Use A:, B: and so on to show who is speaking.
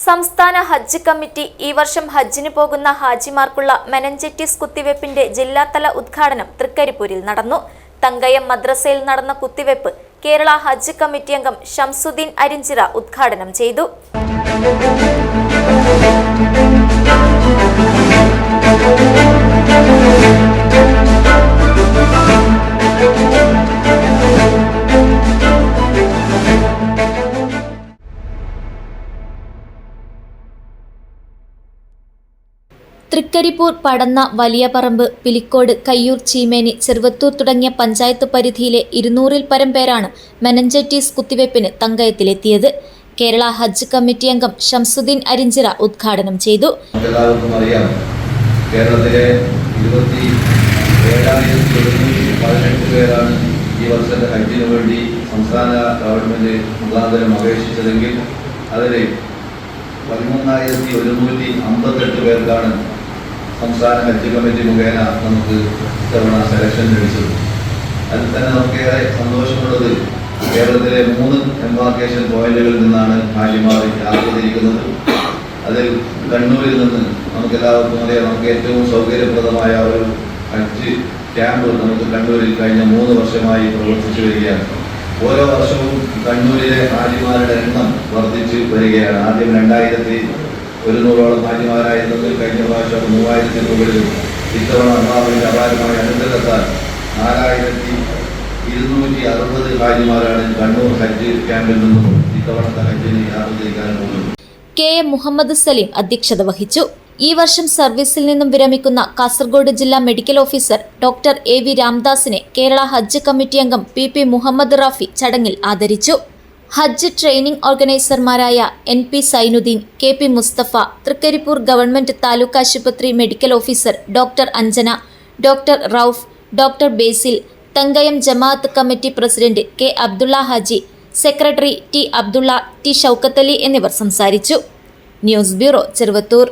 A: സംസ്ഥാന ഹജ്ജ് കമ്മിറ്റി ഈ വർഷം ഹജ്ജിന് പോകുന്ന ഹാജിമാർക്കുള്ള മെനഞ്ചൈറ്റിസ് കുത്തിവയ്പ്പിന്റെ ജില്ലാതല ഉദ്ഘാടനം തൃക്കരിപ്പൂരിൽ നടന്നു. തങ്കയം മദ്രസയിൽ നടന്ന കുത്തിവയ്പ് കേരള ഹജ്ജ് കമ്മിറ്റി അംഗം ഷംസുദ്ദീൻ അരിഞ്ചിറ ഉദ്ഘാടനം ചെയ്തു. തൃക്കരിപ്പൂർ, പടന്ന, വലിയപറമ്പ്, പിലിക്കോട്, കയ്യൂർ, ചീമേനി, ചെറുവത്തൂർ തുടങ്ങിയ പഞ്ചായത്ത് പരിധിയിലെ 200-ൽ പരം പേരാണ് മെനഞ്ചൈറ്റിസ് കുത്തിവയ്പ്പിന് തങ്കയത്തിലെത്തിയത്. കേരള ഹജ്ജ് കമ്മിറ്റി അംഗം ഷംസുദ്ദീൻ അരിഞ്ചിറ ഉദ്ഘാടനം ചെയ്തു.
B: കേരളത്തിലെ 27,718 പേരാണ് ഈ വർഷത്തെ ഹജ്ജിന് വേണ്ടി സംസ്ഥാന ഗവൺമെന്റ് മുഖാന്തരം അപേക്ഷിച്ചതെങ്കിൽ അതിൽ 13,158 പേർക്കാണ് സംസ്ഥാന ഹജ്ജ് കമ്മിറ്റി മുഖേന നമുക്ക് ഇത്തവണ സെലക്ഷൻ ലഭിച്ചത്. അതിൽ തന്നെ നമുക്കേറെ സന്തോഷമുള്ളത് കേരളത്തിലെ 3 എംബാർക്കേഷൻ പോയിന്റുകളിൽ നിന്നാണ് ഹാജിമാർ യാത്ര തിരിക്കുന്നത്. അതിൽ കണ്ണൂരിൽ നിന്ന് നമുക്കെല്ലാവർക്കും അറിയാം, നമുക്ക് ഏറ്റവും സൗകര്യപ്രദമായ ഒരു ഹജ്ജ് ക്യാമ്പ് നമുക്ക് കണ്ണൂരിൽ കഴിഞ്ഞ 3 വർഷമായി പ്രവർത്തിച്ചു വരികയാണ്. ഓരോ വർഷവും കണ്ണൂരിലെ ഹാജിമാരുടെ എണ്ണം വർദ്ധിച്ചു വരികയാണ്. ആദ്യം 2,100-ഓളം ഹാജിമാരായിരുന്നത് കഴിഞ്ഞ പ്രാവശ്യം 3,000-ന് മുകളിലും ഇത്തവണ അള്ളാഹുവിന്റെ അപാരമായ അനുഗ്രഹത്താൽ 4,260 ഹാജിമാരാണ് കണ്ണൂർ ഹജ്ജ് ക്യാമ്പിൽ നിന്നും ഇത്തവണത്തെ ഹജ്ജിന് യാത്ര തിരിക്കാൻ പോകുന്നത്.
A: KM മുഹമ്മദ് സലീം അധ്യക്ഷത വഹിച്ചു. ഈ വർഷം സർവീസിൽ നിന്നും വിരമിക്കുന്ന കാസർഗോഡ് ജില്ലാ മെഡിക്കൽ ഓഫീസർ ഡോക്ടർ AV രാംദാസിനെ കേരള ഹജ്ജ് കമ്മിറ്റി അംഗം PP മുഹമ്മദ് റാഫി ചടങ്ങിൽ ആദരിച്ചു. ഹജ്ജ് ട്രെയിനിംഗ് ഓർഗനൈസർമാരായ NP Sainuddin, KP Musthafa, Thrikaripur government taluk ആശുപത്രി medical officer doctor Anjana, doctor Rauf, doctor Basil, Thankayam Jamaath committee president K Abdulla Haji, secretary T Abdulla, T Shoukathali എന്നിവർ സംസാരിച്ചു. News bureau, Cheruvathur.